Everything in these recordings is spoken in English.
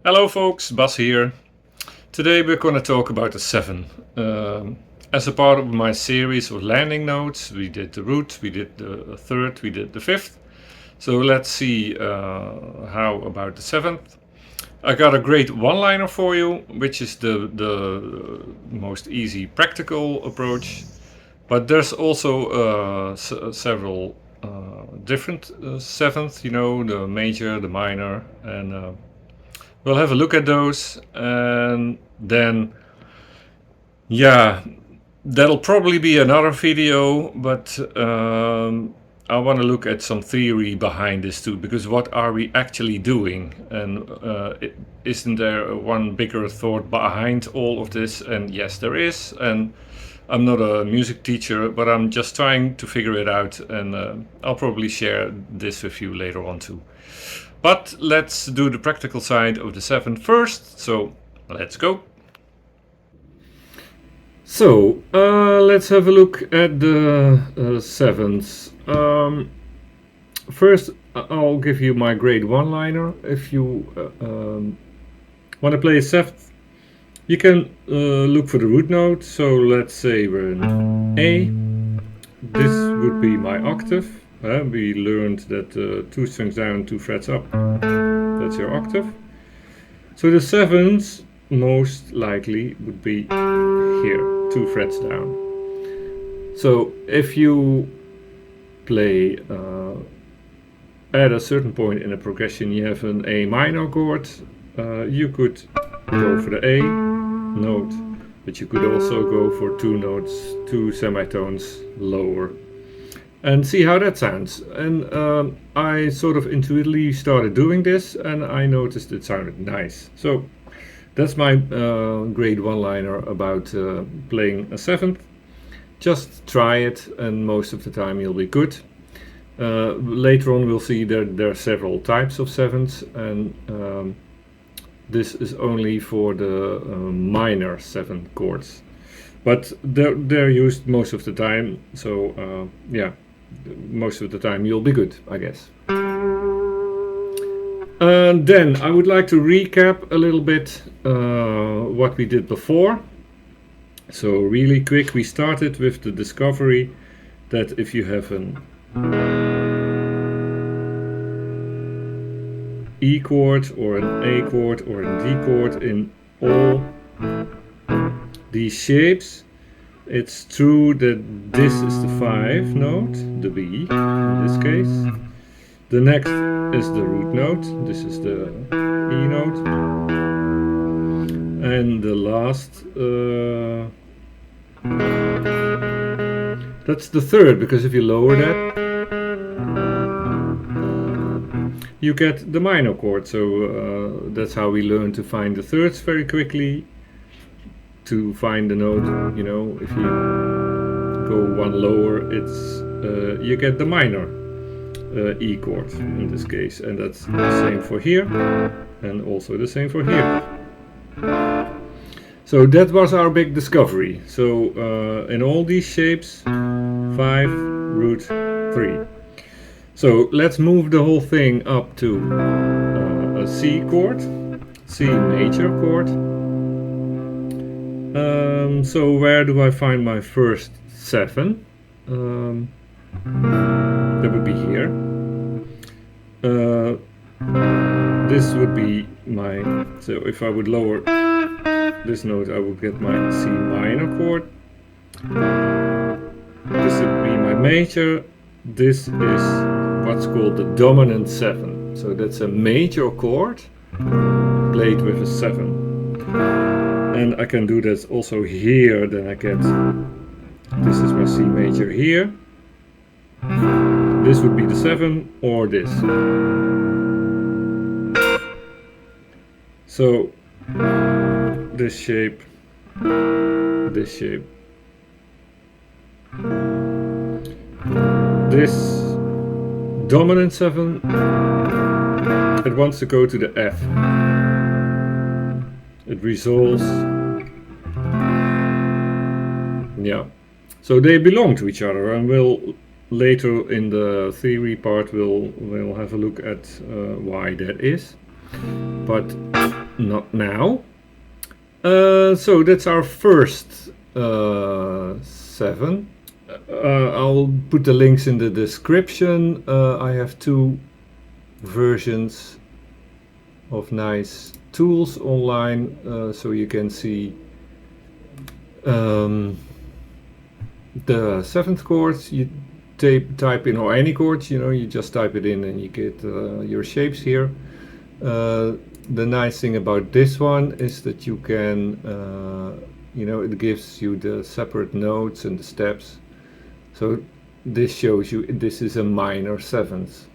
Hello folks, Bas here. Today we're going to talk about the 7. As a part of my series of landing notes, we did the root, we did the 3rd, we did the 5th. So let's see how about the 7th. I got a great one-liner for you, which is the most easy practical approach. But there's also several different 7th, the major, the minor, and we'll have a look at those, and then, yeah, that'll probably be another video, but I want to look at some theory behind this too, because what are we actually doing? And isn't there one bigger thought behind all of this? And yes, there is. And I'm not a music teacher, but I'm just trying to figure it out, and I'll probably share this with you later on too. But let's do the practical side of the 7 first, so let's go. So let's have a look at the 7s. First, I'll give you my grade one-liner. If you want to play a 7th, you can look for the root note. So let's say we're in A. This would be my octave. We learned that 2 strings down, 2 frets up, that's your octave. So the 7s most likely would be here, 2 frets down. So if you play at a certain point in the progression, you have an A minor chord, you could go for the A note, but you could also go for 2 notes, 2 semitones lower, and see how that sounds. And I sort of intuitively started doing this, and I noticed it sounded nice. So that's my grade one-liner about playing a 7th. Just try it, and most of the time you'll be good. Later on we'll see that there are several types of 7s, and this is only for the minor 7 chords. But they're used most of the time, so yeah, most of the time you'll be good, I guess. And then I would like to recap a little bit what we did before. So really quick, we started with the discovery that if you have an E chord or an A chord or a D chord in all these shapes, it's true that this is the 5 note, the B in this case. The next is the root note, this is the E note. And the last, that's the 3rd, because if you lower that, you get the minor chord. So that's how we learn to find the 3rds very quickly. To find the note, if you go one lower, it's you get the minor E chord in this case, and that's the same for here, and also the same for here. So that was our big discovery. So in all these shapes, 5, root, 3. So let's move the whole thing up to a C chord, C major chord. So where do I find my first 7? That would be here. This would be my, so if I would lower this note, I would get my C minor chord. This would be my major. This is what's called the dominant 7. So that's a major chord played with a 7. And I can do this also here, then I get, this is my C major here. This would be the 7 or this. So this shape, this shape, this dominant 7, it wants to go to the F. It resolves. Yeah, so they belong to each other, and we'll later in the theory part we'll have a look at why that is. But Not now. So that's our first 7. I'll put the links in the description. I have 2 versions of nice tools online, so you can see the 7th chord. You type in, or any chords, you just type it in and you get your shapes here. The nice thing about this one is that you can, it gives you the separate notes and the steps. So this shows you this is a minor 7th.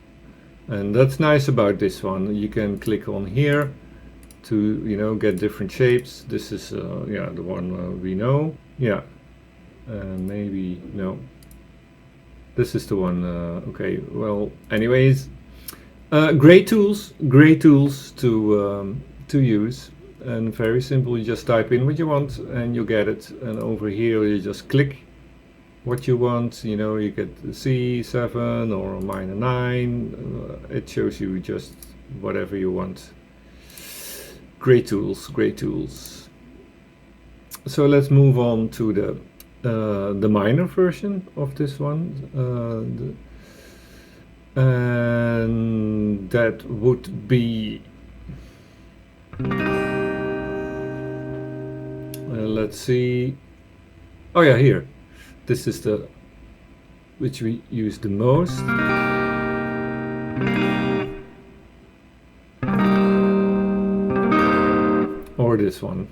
And that's nice about this one. You can click on here to, get different shapes. This is, the one we know. Yeah. Maybe, no. This is the one, okay. Well, anyways. Great tools to use, and very simple. You just type in what you want and you get it, and over here you just click what you want. You get C7 or minor 9. It shows you just whatever you want. Great tools. So let's move on to the minor version of this one. And that would be, let's see, oh yeah, here, this is the which we use the most. Or this one.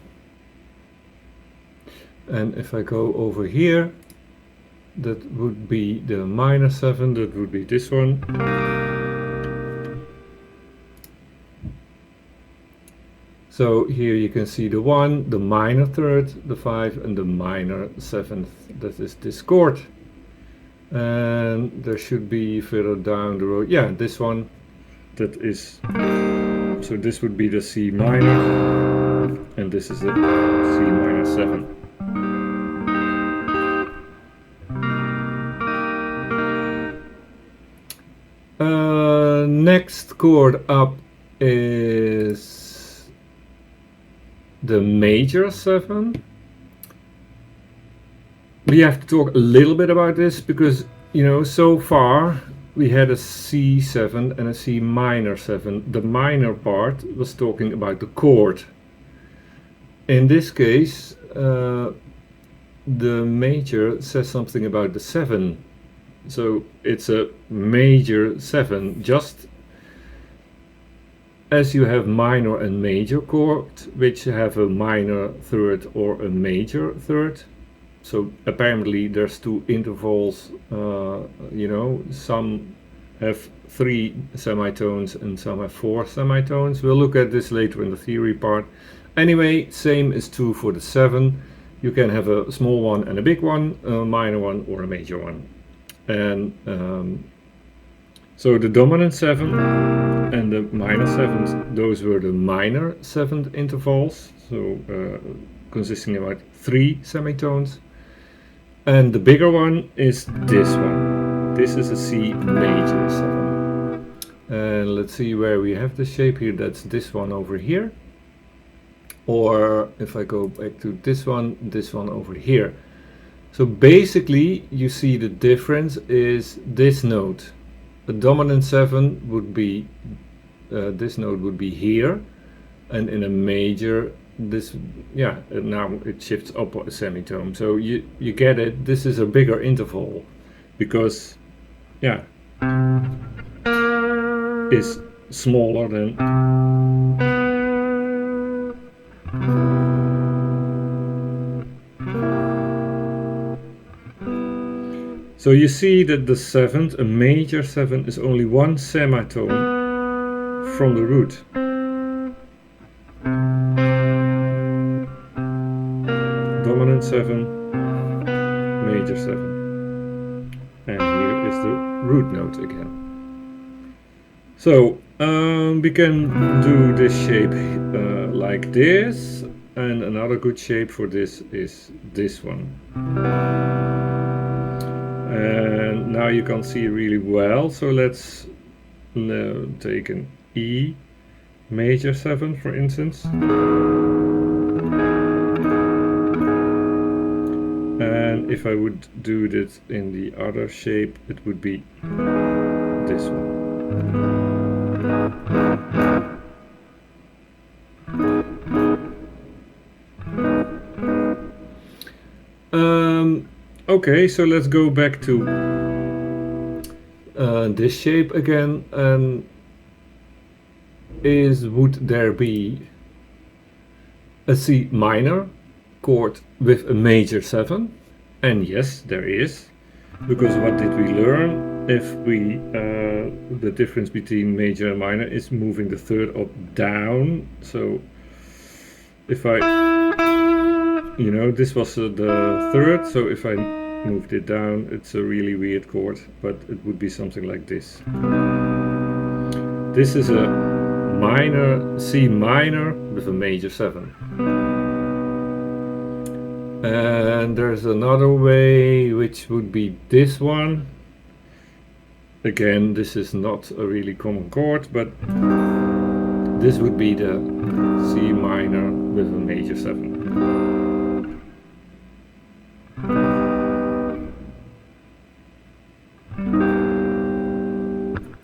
And if I go over here, that would be the minor 7, that would be this one. So here you can see the 1, the minor 3rd, the 5 and the minor 7th. That is this chord. And there should be further down the road, yeah, this one. That is, so this would be the C minor, and this is the C minor 7. Next chord up is the major 7. We have to talk a little bit about this because, so far we had a C7 and a C minor 7. The minor part was talking about the chord. In this case, the major says something about the 7. So it's a major 7, just as you have minor and major chords, which have a minor 3rd or a major 3rd. So apparently there's 2 intervals, some have 3 semitones and some have 4 semitones. We'll look at this later in the theory part. Anyway, same is true for the 7. You can have a small one and a big one, a minor one or a major one. And so the dominant 7 and the minor 7th, those were the minor 7th intervals, so consisting of about 3 semitones. And the bigger one is this one. This is a C major 7. And let's see where we have the shape here. That's this one over here. Or if I go back to this one over here. So basically you see the difference is this note. A dominant 7 would be, this note would be here, and in a major, this, yeah, now it shifts up a semitone. So you get it, this is a bigger interval, because, yeah, is smaller than so you see that the 7th, a major 7, is only 1 semitone from the root. Dominant 7, major 7. And here is the root note again. So we can do this shape like this, and another good shape for this is this one. And now you can see really well, so let's take an E, major 7, for instance. And if I would do this in the other shape, it would be this one. Okay, so let's go back to this shape again. And would there be a C minor chord with a major 7? And yes, there is, because what did we learn? If we the difference between major and minor is moving the third up down. So if I, this was the third, so if I moved it down, it's a really weird chord, but it would be something like this. This is a minor, C minor with a major 7. And there's another way, which would be this one. Again, this is not a really common chord, but this would be the C minor with a major 7.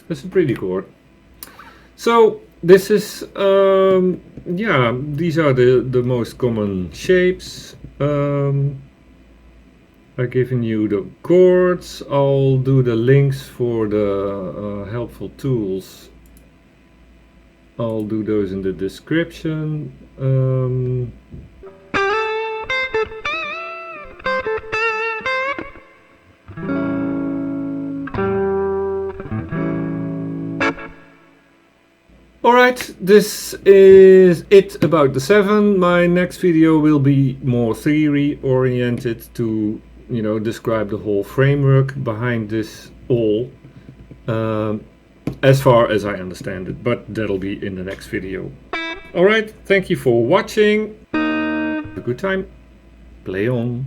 It's a pretty chord. So this is, yeah, these are the most common shapes. I've given you the chords. I'll do the links for the helpful tools. I'll do those in the description. Alright, this is it about the 7. My next video will be more theory oriented to, describe the whole framework behind this all, as far as I understand it, but that'll be in the next video. Alright, thank you for watching. Have a good time. Play on.